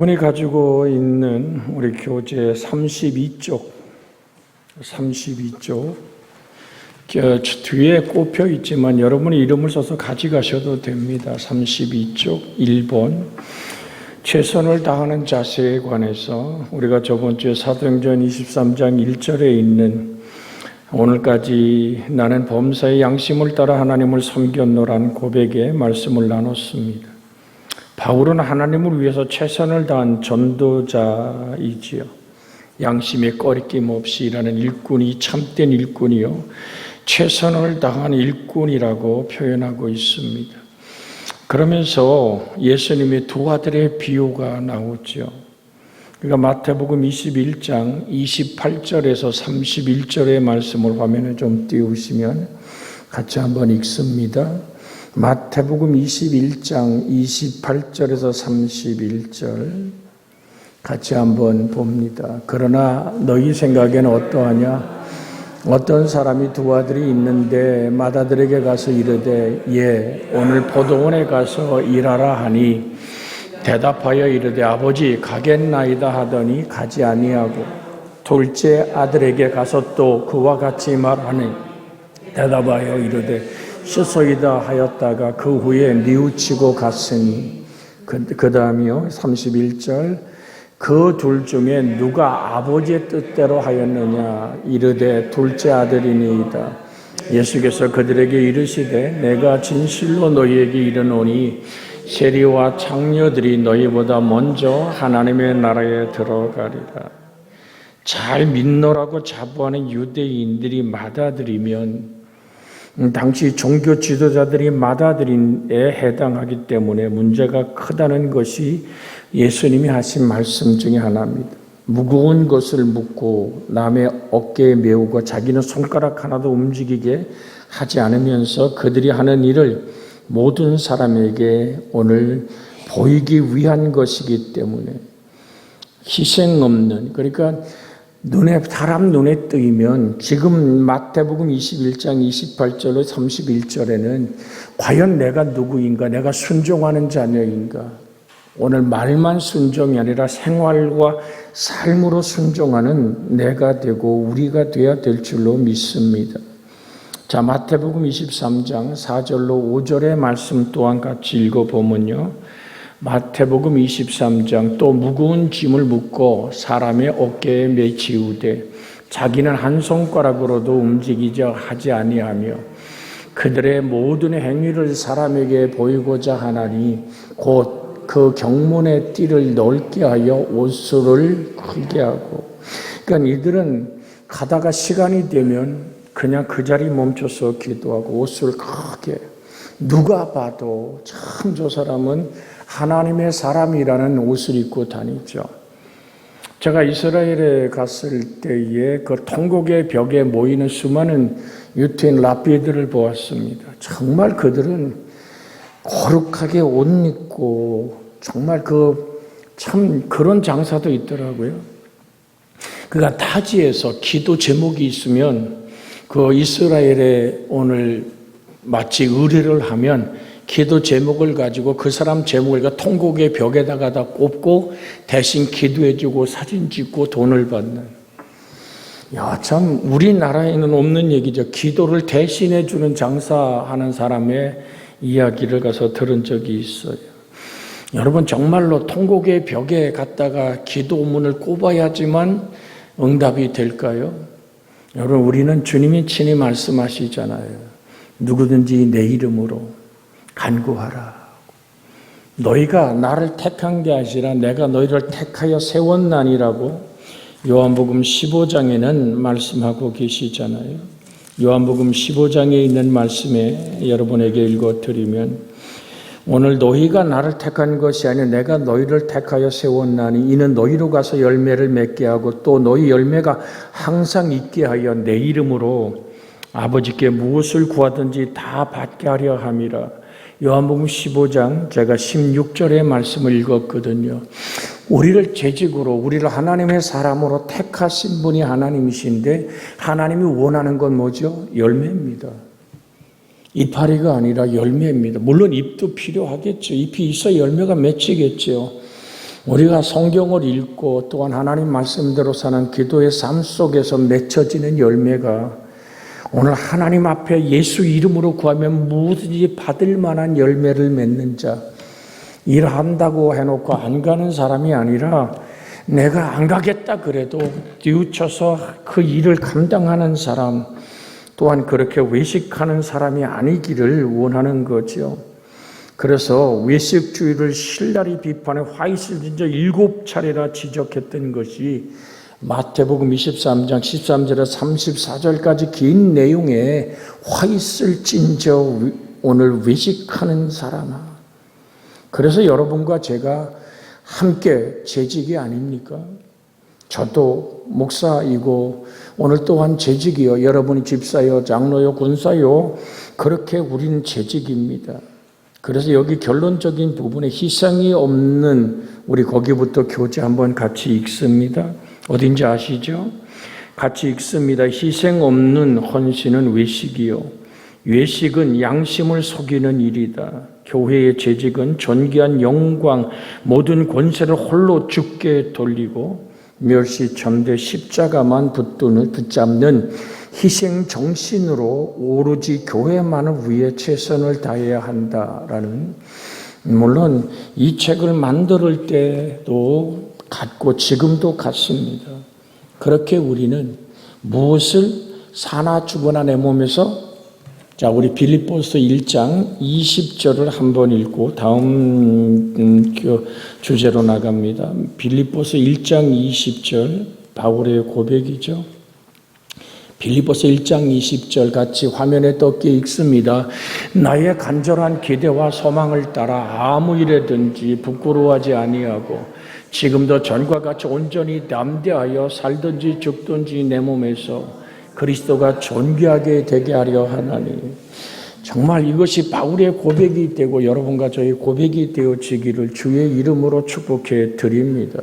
분이 가지고 있는 우리 교재 32쪽 뒤에 꼽혀 있지만 여러분이 이름을 써서 가져가셔도 됩니다. 32쪽 1번 최선을 다하는 자세에 관해서 우리가 저번 주에 사도행전 23장 1절에 있는 오늘까지 나는 범사의 양심을 따라 하나님을 섬겼노라는 고백의 말씀을 나눴습니다. 바울은 하나님을 위해서 최선을 다한 전도자이지요. 양심에 꺼리낌 없이 일하는 일꾼이 참된 일꾼이요, 최선을 다한 일꾼이라고 표현하고 있습니다. 그러면서 예수님의 두 아들의 비유가 나오죠. 그러니까 마태복음 21장 28절에서 31절의 말씀을 화면에 좀 띄우시면 같이 한번 읽습니다. 마태복음 21장 28절에서 31절 같이 한번 봅니다. 그러나 너희 생각에는 어떠하냐? 어떤 사람이 두 아들이 있는데 맏아들에게 가서 이르되 예, 오늘 포도원에 가서 일하라 하니 대답하여 이르되 아버지 가겠나이다 하더니 가지 아니하고 둘째 아들에게 가서 또 그와 같이 말하니 대답하여 이르되 쉬소이다 하였다가 그 후에 뉘우치고 갔으니 그 다음이요 31절 그 둘 중에 누가 아버지의 뜻대로 하였느냐 이르되 둘째 아들이니이다. 예수께서 그들에게 이르시되 내가 진실로 너희에게 이르노니 세리와 창녀들이 너희보다 먼저 하나님의 나라에 들어가리라. 잘 믿노라고 자부하는 유대인들이 맏아들이면 당시 종교 지도자들이 맏아들에 해당하기 때문에 문제가 크다는 것이 예수님이 하신 말씀 중에 하나입니다. 무거운 것을 묻고 남의 어깨에 메우고 자기는 손가락 하나도 움직이게 하지 않으면서 그들이 하는 일을 모든 사람에게 오늘 보이기 위한 것이기 때문에 희생 없는, 그러니까 사람 눈에 뜨이면 지금 마태복음 21장 28절로 31절에는 과연 내가 누구인가, 내가 순종하는 자녀인가, 오늘 말만 순종이 아니라 생활과 삶으로 순종하는 내가 되고 우리가 되어야 될 줄로 믿습니다. 자, 마태복음 23장 4절로 5절의 말씀 또한 같이 읽어보면요, 마태복음 23장 또 무거운 짐을 묻고 사람의 어깨에 메치우되 자기는 한 손가락으로도 움직이지 하지 아니하며 그들의 모든 행위를 사람에게 보이고자 하나니 곧 그 경문의 띠를 넓게 하여 옷수를 크게 하고, 그러니까 이들은 가다가 시간이 되면 그냥 그 자리 멈춰서 기도하고 옷을 크게, 누가 봐도 참 저 사람은 하나님의 사람이라는 옷을 입고 다니죠. 제가 이스라엘에 갔을 때에 그 통곡의 벽에 모이는 수많은 유태인 랍비들을 보았습니다. 정말 그들은 거룩하게 옷 입고 정말 참 그런 장사도 있더라고요. 그가 타지에서 기도 제목이 있으면 그 이스라엘에 오늘 마치 의뢰를 하면 기도 제목을 가지고 그 사람 제목을 통곡의 벽에다가 다 꼽고 대신 기도해주고 사진 찍고 돈을 받는. 야, 참 우리나라에는 없는 얘기죠. 기도를 대신해주는 장사하는 사람의 이야기를 가서 들은 적이 있어요. 여러분, 정말로 통곡의 벽에 갔다가 기도문을 꼽아야지만 응답이 될까요? 여러분, 우리는 주님이 친히 말씀하시잖아요. 누구든지 내 이름으로 간구하라. 너희가 나를 택한 게 아니라 내가 너희를 택하여 세웠나니라고 요한복음 15장에는 말씀하고 계시잖아요. 요한복음 15장에 있는 말씀에 여러분에게 읽어드리면 오늘 너희가 나를 택한 것이 아니라 내가 너희를 택하여 세웠나니 이는 너희로 가서 열매를 맺게 하고 또 너희 열매가 항상 있게 하여 내 이름으로 아버지께 무엇을 구하든지 다 받게 하려 함이라. 요한복음 15장 제가 16절의 말씀을 읽었거든요. 우리를 재직으로, 우리를 하나님의 사람으로 택하신 분이 하나님이신데 하나님이 원하는 건 뭐죠? 열매입니다. 이파리가 아니라 열매입니다. 물론 잎도 필요하겠죠. 잎이 있어 열매가 맺히겠죠. 우리가 성경을 읽고 또한 하나님 말씀대로 사는 기도의 삶 속에서 맺혀지는 열매가 오늘 하나님 앞에 예수 이름으로 구하면 무엇이든지 받을 만한 열매를 맺는 자, 일한다고 해놓고 안 가는 사람이 아니라 내가 안 가겠다 그래도 뉘우쳐서 그 일을 감당하는 사람, 또한 그렇게 외식하는 사람이 아니기를 원하는 거죠. 그래서 외식주의를 신랄히 비판해 화이슬 진저 7차례나 지적했던 것이 마태복음 23장 13절에서 34절까지 긴 내용에 화이슬 찐저 오늘 외식하는 사람아. 그래서 여러분과 제가 함께 재직이 아닙니까? 저도 목사이고 오늘 또한 재직이요. 여러분이 집사요, 장로요, 군사요. 그렇게 우리는 재직입니다. 그래서 여기 결론적인 부분에 희생이 없는 우리 거기부터 교재 한번 같이 읽습니다. 어딘지 아시죠? 같이 읽습니다. 희생 없는 헌신은 외식이요. 외식은 양심을 속이는 일이다. 교회의 재직은 존귀한 영광, 모든 권세를 홀로 주께 돌리고 멸시, 천대, 십자가만 붙잡는 희생 정신으로 오로지 교회만을 위해 최선을 다해야 한다라는, 물론 이 책을 만들 때도 같고 지금도 같습니다. 그렇게 우리는 무엇을 사나 죽으나 내 몸에서, 자, 우리 빌립보서 1장 20절을 한번 읽고 다음 주제로 나갑니다. 빌립보서 1장 20절, 바울의 고백이죠. 빌립보서 1장 20절 같이 화면에 떴게 읽습니다. 나의 간절한 기대와 소망을 따라 아무 일에든지 부끄러워하지 아니하고 지금도 전과 같이 온전히 담대하여 살든지 죽든지 내 몸에서 그리스도가 존귀하게 되게 하려 하나니. 정말 이것이 바울의 고백이 되고 여러분과 저의 고백이 되어지기를 주의 이름으로 축복해 드립니다.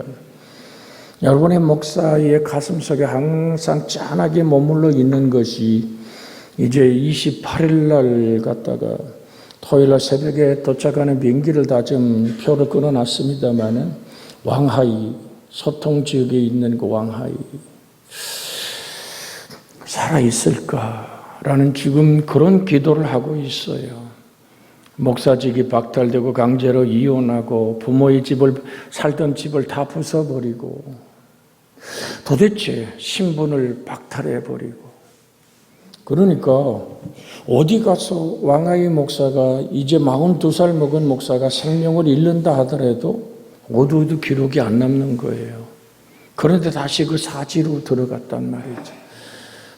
여러분의 목사의 가슴속에 항상 짠하게 머물러 있는 것이 이제 28일 날 갔다가 토요일 날 새벽에 도착하는 비행기를 다 좀 표를 끊어놨습니다마는 왕하이, 소통 지역에 있는 그 왕하이 살아있을까라는 지금 그런 기도를 하고 있어요. 목사직이 박탈되고 강제로 이혼하고 부모의 집을, 살던 집을 다 부숴버리고 도대체 신분을 박탈해버리고, 그러니까 어디 가서 왕하이 목사가 이제 42살 먹은 목사가 생명을 잃는다 하더라도 어디도 기록이 안 남는 거예요. 그런데 다시 그 사지로 들어갔단 말이죠.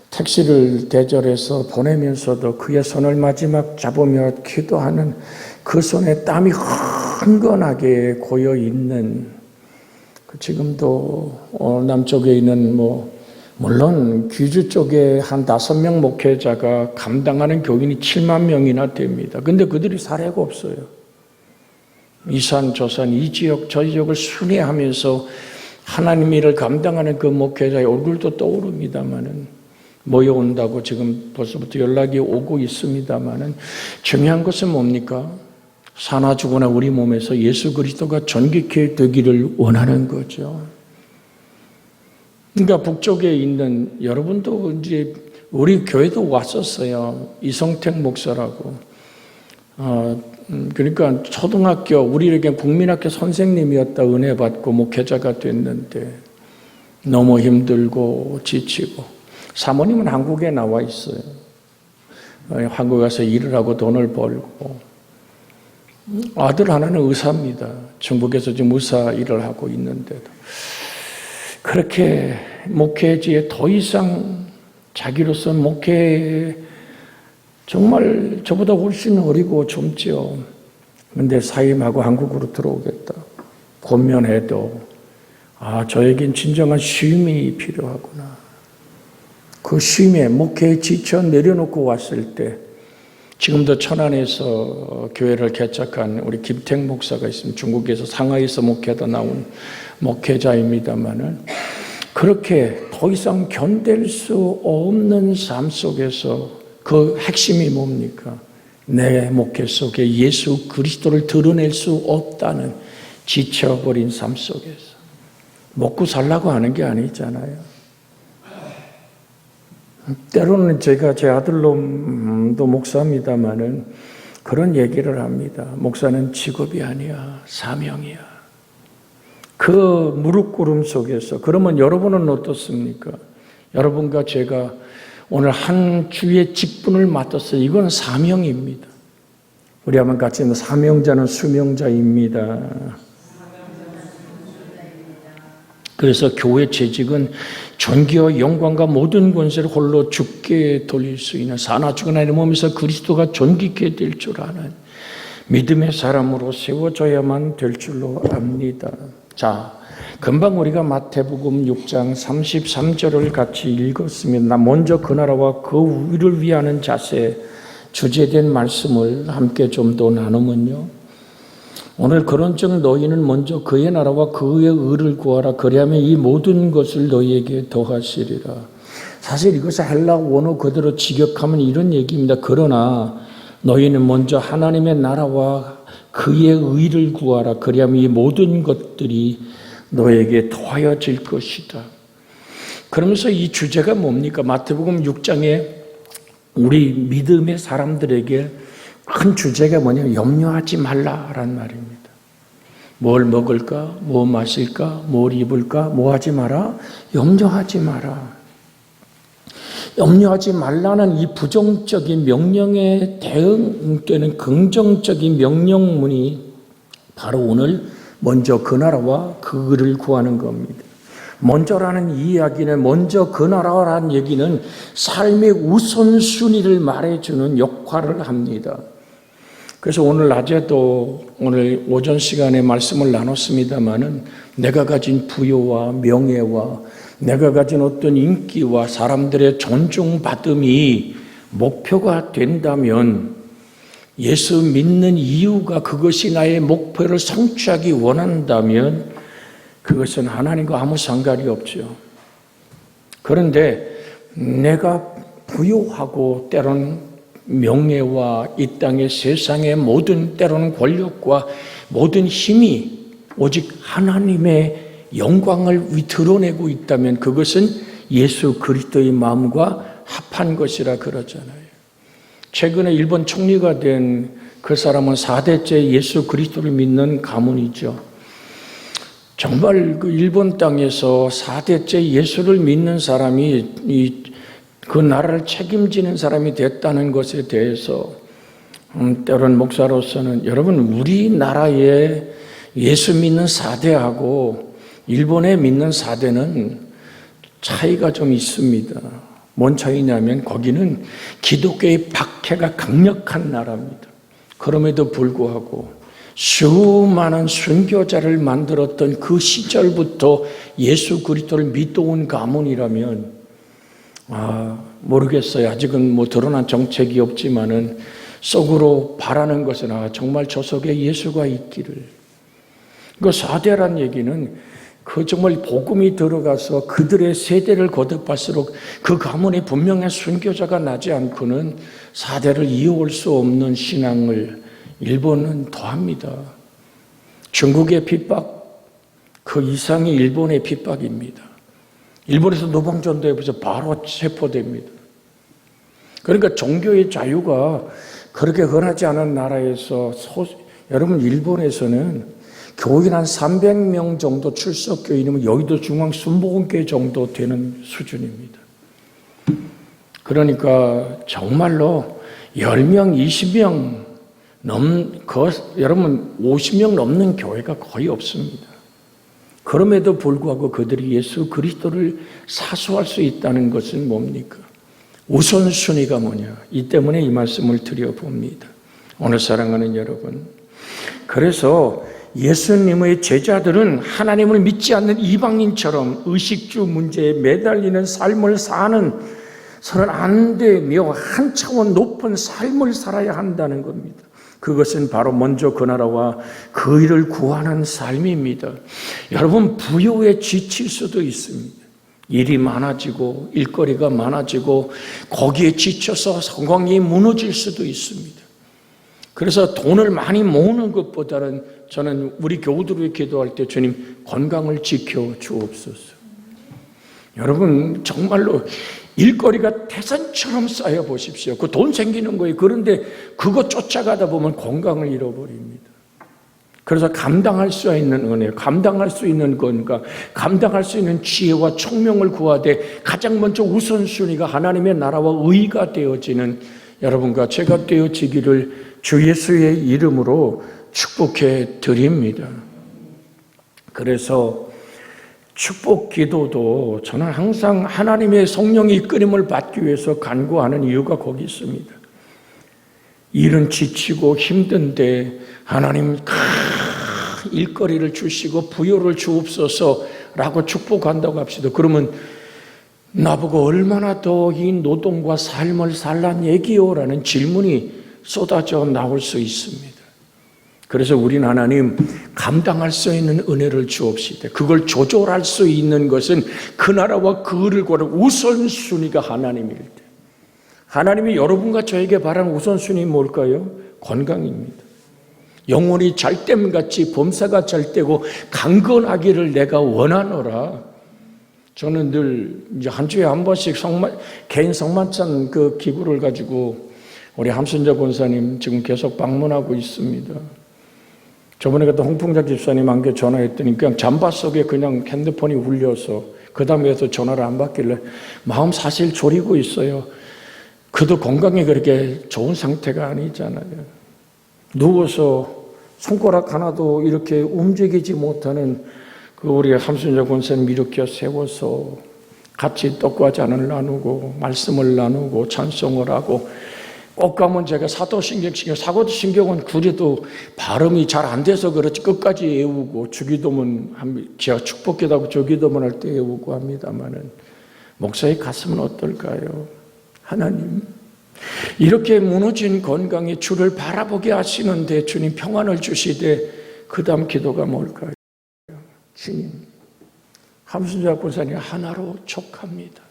택시를 대절해서 보내면서도 그의 손을 마지막 잡으며 기도하는 그 손에 땀이 흥건하게 고여 있는, 지금도 남쪽에 있는 물론 귀주 쪽에 한 5명 목회자가 감당하는 교인이 7만 명이나 됩니다. 근데 그들이 사례가 없어요. 이산 저산 이 지역 저 지역을 순회하면서 하나님 일을 감당하는 그 목회자의 얼굴도 떠오릅니다마는, 모여온다고 지금 벌써부터 연락이 오고 있습니다마는, 중요한 것은 뭡니까? 사나 죽으나 우리 몸에서 예수 그리스도가 존귀케 되기를 원하는 거죠. 그러니까 북쪽에 있는 여러분도 이제 우리 교회도 왔었어요. 이성택 목사라고. 그러니까 초등학교, 우리에게 국민학교 선생님이었다 은혜 받고 목회자가 됐는데 너무 힘들고 지치고, 사모님은 한국에 나와 있어요. 한국 가서 일을 하고 돈을 벌고, 아들 하나는 의사입니다. 중국에서 지금 의사 일을 하고 있는데도 그렇게 목회지에 더 이상 자기로서 목회 정말 저보다 훨씬 어리고 젊죠. 그런데 사임하고 한국으로 들어오겠다. 권면해도 저에겐 진정한 쉼이 필요하구나. 그 쉼에 목회에 지쳐 내려놓고 왔을 때, 지금도 천안에서 교회를 개척한 우리 김택 목사가 있습니다. 중국에서 상하이에서 목회하다 나온 목회자입니다마는, 그렇게 더 이상 견딜 수 없는 삶 속에서 그 핵심이 뭡니까? 내 목회 속에 예수 그리스도를 드러낼 수 없다는 지쳐버린 삶 속에서 먹고 살라고 하는 게 아니잖아요. 때로는 제가 제 아들놈도 목사입니다마는 그런 얘기를 합니다. 목사는 직업이 아니야, 사명이야. 그 무릎 꿇음 속에서, 그러면 여러분은 어떻습니까? 여러분과 제가 오늘 한 주의 직분을 맡았어요. 이건 사명입니다. 우리 한번 같이 사명자는 수명자입니다. 그래서 교회 재직은 존귀와 영광과 모든 권세를 홀로 주께 돌릴 수 있는 사나 죽으나 내 몸에서 그리스도가 존귀케 될 줄 아는 믿음의 사람으로 세워져야만 될 줄로 압니다. 자, 금방 우리가 마태복음 6장 33절을 같이 읽었습니다. 먼저 그 나라와 그 의를 위하는 자세, 주제된 말씀을 함께 좀 더 나누면요. 오늘 그런즉 너희는 먼저 그의 나라와 그의 의를 구하라. 그리하면 이 모든 것을 너희에게 더하시리라. 사실 이것을 헬라 원어 그대로 직역하면 이런 얘기입니다. 그러나 너희는 먼저 하나님의 나라와 그의 의를 구하라. 그리하면 이 모든 것들이 너에게 더하여질 것이다. 그러면서 이 주제가 뭡니까? 마태복음 6장에 우리 믿음의 사람들에게 큰 주제가 뭐냐면 염려하지 말라라는 말입니다. 뭘 먹을까? 뭐 마실까? 뭘 입을까? 뭐 하지 마라? 염려하지 마라. 염려하지 말라는 이 부정적인 명령에 대응되는 긍정적인 명령문이 바로 오늘 먼저 그 나라와 그 의를 구하는 겁니다. 먼저라는 이 이야기는, 먼저 그 나라라는 얘기는 삶의 우선순위를 말해주는 역할을 합니다. 그래서 오늘 낮에도 오늘 오전 시간에 말씀을 나눴습니다마는 내가 가진 부여와 명예와 내가 가진 어떤 인기와 사람들의 존중받음이 목표가 된다면, 예수 믿는 이유가 그것이 나의 목표를 성취하기 원한다면 그것은 하나님과 아무 상관이 없죠. 그런데 내가 부유하고 때로는 명예와 이 땅의 세상의 모든 때로는 권력과 모든 힘이 오직 하나님의 영광을 드러내고 있다면 그것은 예수 그리스도의 마음과 합한 것이라 그러잖아요. 최근에 일본 총리가 된 그 사람은 4대째 예수 그리스도를 믿는 가문이죠. 정말 그 일본 땅에서 4대째 예수를 믿는 사람이 그 나라를 책임지는 사람이 됐다는 것에 대해서 때로는 목사로서는, 여러분, 우리나라에 예수 믿는 4대하고 일본에 믿는 4대는 차이가 좀 있습니다. 뭔 차이냐면 거기는 기독교의 박해가 강력한 나라입니다. 그럼에도 불구하고 수많은 순교자를 만들었던 그 시절부터 예수 그리스도를 믿어온 가문이라면, 모르겠어요. 아직은 뭐 드러난 정책이 없지만은 속으로 바라는 것은 정말 저 속에 예수가 있기를. 그 4대란 얘기는 그 정말 복음이 들어가서 그들의 세대를 거듭할수록 그 가문에 분명한 순교자가 나지 않고는 4대를 이어올 수 없는 신앙을 일본은 더합니다. 중국의 핍박 그 이상이 일본의 핍박입니다. 일본에서 노방전도해보세요. 바로 체포됩니다. 그러니까 종교의 자유가 그렇게 흔하지 않은 나라에서 여러분, 일본에서는 교인 한 300명 정도 출석교인이면 여의도 중앙 순복음교회 정도 되는 수준입니다. 그러니까 정말로 10명, 20명 여러분 50명 넘는 교회가 거의 없습니다. 그럼에도 불구하고 그들이 예수 그리스도를 사수할 수 있다는 것은 뭡니까? 우선순위가 뭐냐? 이 때문에 이 말씀을 드려봅니다. 오늘 사랑하는 여러분, 그래서 예수님의 제자들은 하나님을 믿지 않는 이방인처럼 의식주 문제에 매달리는 삶을 사는 서는 안 되며 한 차원 높은 삶을 살아야 한다는 겁니다. 그것은 바로 먼저 그 나라와 그 일을 구하는 삶입니다. 여러분, 부요에 지칠 수도 있습니다. 일이 많아지고 일거리가 많아지고 거기에 지쳐서 건강이 무너질 수도 있습니다. 그래서 돈을 많이 모으는 것보다는 저는 우리 교우들이 기도할 때 주님 건강을 지켜 주옵소서. 여러분 정말로 일거리가 태산처럼 쌓여 보십시오. 그 돈 생기는 거예요. 그런데 그거 쫓아가다 보면 건강을 잃어버립니다. 그래서 감당할 수 있는 은혜, 감당할 수 있는 건강, 감당할 수 있는 지혜와 총명을 구하되 가장 먼저 우선순위가 하나님의 나라와 의가 되어지는 여러분과 제가 되어지기를 주 예수의 이름으로 축복해 드립니다. 그래서 축복 기도도 저는 항상 하나님의 성령의 이끌림을 받기 위해서 간구하는 이유가 거기 있습니다. 일은 지치고 힘든데 하나님 큰 일거리를 주시고 부요를 주옵소서라고 축복한다고 합시다. 그러면 나보고 얼마나 더 이 노동과 삶을 살란 얘기요라는 질문이 쏟아져 나올 수 있습니다. 그래서 우리는 하나님 감당할 수 있는 은혜를 주옵시다. 그걸 조절할 수 있는 것은 그 나라와 그 의를 구하는 우선순위가 하나님일 때, 하나님이 여러분과 저에게 바라는 우선순위 뭘까요? 건강입니다. 영혼이 잘됨같이 범사가 잘되고 강건하기를 내가 원하노라. 저는 늘 이제 한 주에 한 번씩 개인 성만찬 그 기구를 가지고 우리 함순자 권사님 지금 계속 방문하고 있습니다. 저번에 그때 홍풍자 집사님한테 전화했더니 그냥 잠바 속에 그냥 핸드폰이 울려서 그 다음에서 전화를 안 받길래 마음 사실 졸이고 있어요. 그도 건강이 그렇게 좋은 상태가 아니잖아요. 누워서 손가락 하나도 이렇게 움직이지 못하는 그 우리 함순자 권사님 일으켜 세워서 같이 떡과 잔을 나누고 말씀을 나누고 찬송을 하고 꼭 가면 제가 사도신경시켜 사도신경은 그래도 발음이 잘 안 돼서 그렇지 끝까지 외우고 주기도문 제가 축복기도하고 주기도문 할 때 외우고 합니다만은 목사의 가슴은 어떨까요? 하나님 이렇게 무너진 건강에 주를 바라보게 하시는데 주님 평안을 주시되 그 다음 기도가 뭘까요? 주님 함순자 권사님 하나로 족합니다.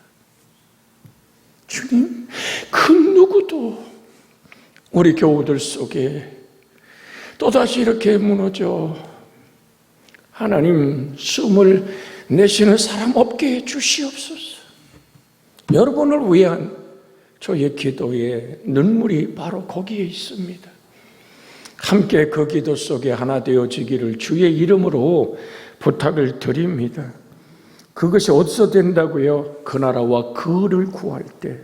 주님 그 누구도 우리 교우들 속에 또다시 이렇게 무너져 하나님 숨을 내쉬는 사람 없게 해주시옵소서. 여러분을 위한 저의 기도의 눈물이 바로 거기에 있습니다. 함께 그 기도 속에 하나 되어지기를 주의 이름으로 부탁을 드립니다. 그것이 어디서 된다고요? 그 나라와 그를 구할 때,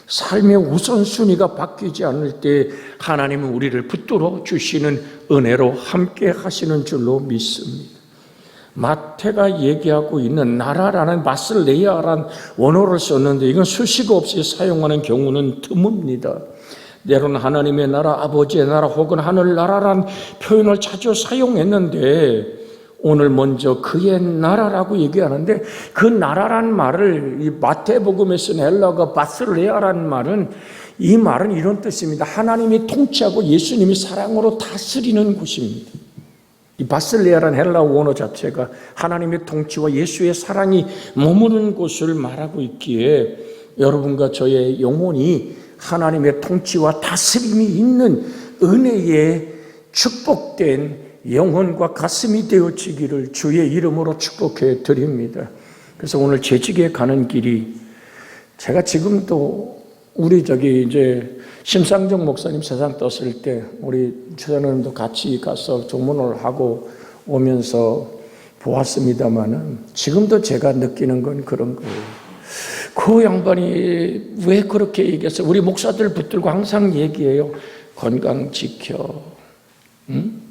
삶의 우선순위가 바뀌지 않을 때 하나님은 우리를 붙들어 주시는 은혜로 함께 하시는 줄로 믿습니다. 마태가 얘기하고 있는 나라라는 바슬레이아라는 원어를 썼는데 이건 수식 없이 사용하는 경우는 드뭅니다. 때로는 하나님의 나라, 아버지의 나라 혹은 하늘나라라는 표현을 자주 사용했는데 오늘 먼저 그의 나라라고 얘기하는데 그 나라란 말을 이 마태복음에 쓴 헬라어가 바슬레아라는 말은 이 말은 이런 뜻입니다. 하나님이 통치하고 예수님이 사랑으로 다스리는 곳입니다. 이 바슬레아라는 헬라어 원어 자체가 하나님의 통치와 예수의 사랑이 머무는 곳을 말하고 있기에 여러분과 저의 영혼이 하나님의 통치와 다스림이 있는 은혜에 축복된 영혼과 가슴이 되어지기를 주의 이름으로 축복해 드립니다. 그래서 오늘 재직에 가는 길이 제가 지금도 우리 이제 심상정 목사님 세상 떴을 때 우리 최장로님도 같이 가서 조문을 하고 오면서 보았습니다만은 지금도 제가 느끼는 건 그런 거예요. 그 양반이 왜 그렇게 얘기했어요? 우리 목사들 붙들고 항상 얘기해요. 건강 지켜. 응?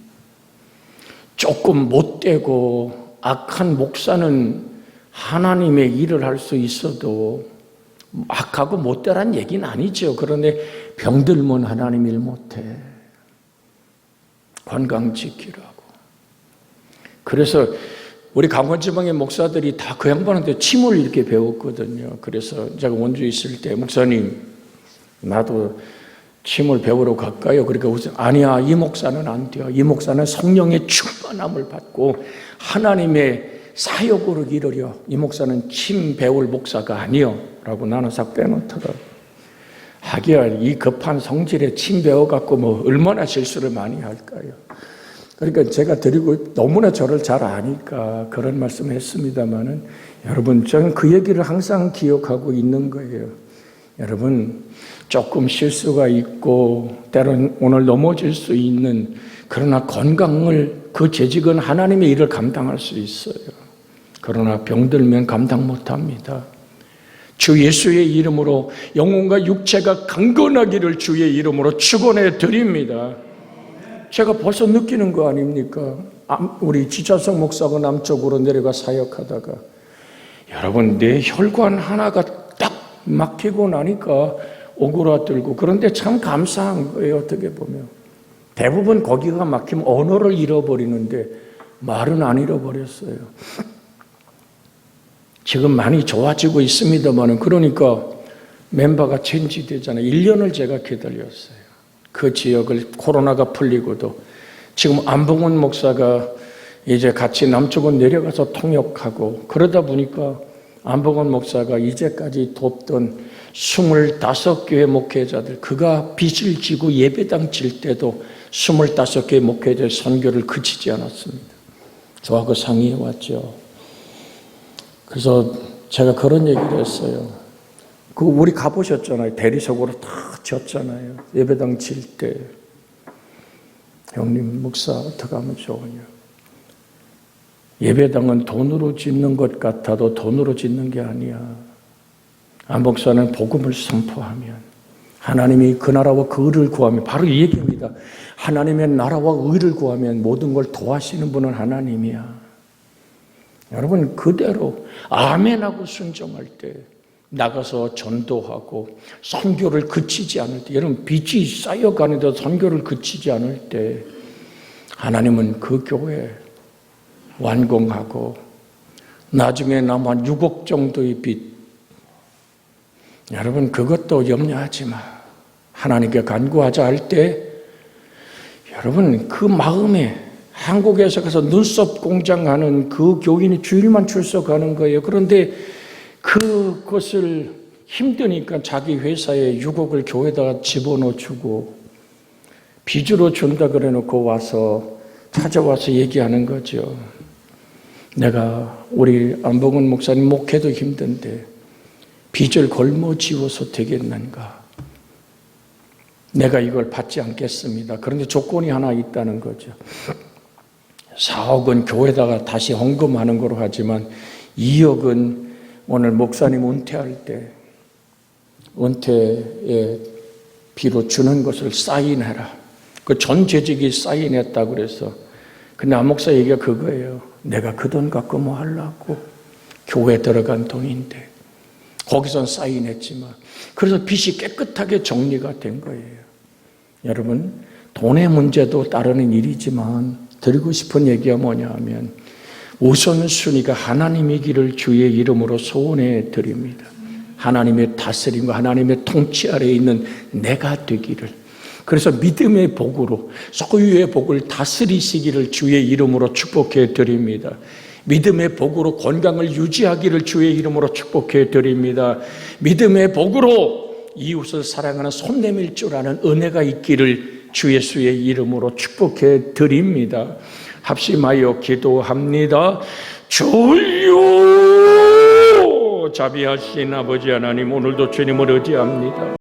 조금 못되고 악한 목사는 하나님의 일을 할 수 있어도 악하고 못되란 얘기는 아니죠. 그런데 병들면 하나님 일 못해. 건강 지키라고. 그래서 우리 강원지방의 목사들이 다 그 양반한테 침을 이렇게 배웠거든요. 그래서 제가 원주에 있을 때 목사님 나도 침을 배우러 갈까요? 그러니까 우선 아니야, 이 목사는 안 돼요. 이 목사는 성령의 충만함을 받고 하나님의 사역으로 이르려. 이 목사는 침 배울 목사가 아니요 라고 나는 싹 빼놓더라고요. 하기야 이 급한 성질에 침 배워갖고 뭐 얼마나 실수를 많이 할까요? 그러니까 제가 너무나 저를 잘 아니까 그런 말씀을 했습니다마는 여러분, 저는 그 얘기를 항상 기억하고 있는 거예요. 여러분, 조금 실수가 있고 때론 오늘 넘어질 수 있는, 그러나 건강을, 그 재직은 하나님의 일을 감당할 수 있어요. 그러나 병들면 감당 못합니다. 주 예수의 이름으로 영혼과 육체가 강건하기를 주의 이름으로 축원해 드립니다. 제가 벌써 느끼는 거 아닙니까? 우리 지차성 목사가 남쪽으로 내려가 사역하다가 여러분, 내 혈관 하나가 딱 막히고 나니까 오그라들고, 그런데 참 감사한 거예요. 어떻게 보면 대부분 거기가 막히면 언어를 잃어버리는데 말은 안 잃어버렸어요. 지금 많이 좋아지고 있습니다만, 그러니까 멤버가 체인지되잖아요. 1년을 제가 기다렸어요. 그 지역을 코로나가 풀리고도. 지금 안봉원 목사가 이제 같이 남쪽은 내려가서 통역하고, 그러다 보니까 안봉원 목사가 이제까지 돕던 25교회 목회자들, 그가 빚을 지고 예배당 질 때도 25교회 목회자의 선교를 그치지 않았습니다. 저하고 상의해 왔죠. 그래서 제가 그런 얘기를 했어요. 우리 가보셨잖아요. 대리석으로 다 졌잖아요. 예배당 질 때. 형님, 목사 어떻게 하면 좋으냐. 예배당은 돈으로 짓는 것 같아도 돈으로 짓는 게 아니야. 안 목사는 복음을 선포하면, 하나님이 그 나라와 그 의를 구하면, 바로 이 얘기입니다. 하나님의 나라와 의를 구하면 모든 걸 도와주시는 분은 하나님이야. 여러분, 그대로 아멘하고 순종할 때, 나가서 전도하고 선교를 그치지 않을 때, 여러분 빚이 쌓여가는데도 선교를 그치지 않을 때 하나님은 그 교회 완공하고, 나중에 남은 6억 정도의 빚, 여러분 그것도 염려하지 마. 하나님께 간구하자 할 때, 여러분 그 마음에, 한국에서 가서 눈썹 공장하는 그 교인이 주일만 출석하는 거예요. 그런데 그것을 힘드니까 자기 회사에 6억을 교회에다가 집어넣어주고 빚으로 준다 그래 놓고 와서 찾아와서 얘기하는 거죠. 내가 우리 안봉은 목사님 목회도 힘든데 빚을 걸머쥐워서 되겠는가? 내가 이걸 받지 않겠습니다. 그런데 조건이 하나 있다는 거죠. 4억은 교회에다가 다시 헌금하는 거로 하지만 2억은 오늘 목사님 은퇴할 때 은퇴의 비로 주는 것을 사인해라. 그 전 재직이 사인했다고 그래서. 근데 안 목사 얘기가 그거예요. 내가 그 돈 갖고 뭐 하려고. 교회 들어간 돈인데. 거기선 사인했지만. 그래서 빚이 깨끗하게 정리가 된 거예요. 여러분, 돈의 문제도 따르는 일이지만 드리고 싶은 얘기가 뭐냐 하면, 우선순위가 하나님이기를 주의 이름으로 소원해 드립니다. 하나님의 다스림과 하나님의 통치 아래에 있는 내가 되기를. 그래서 믿음의 복으로 소유의 복을 다스리시기를 주의 이름으로 축복해 드립니다. 믿음의 복으로 건강을 유지하기를 주의 이름으로 축복해 드립니다. 믿음의 복으로 이웃을 사랑하는 손 내밀 줄 아는 은혜가 있기를 주 예수의 이름으로 축복해 드립니다. 합심하여 기도합니다. 주여, 자비하신 아버지 하나님, 오늘도 주님을 의지합니다.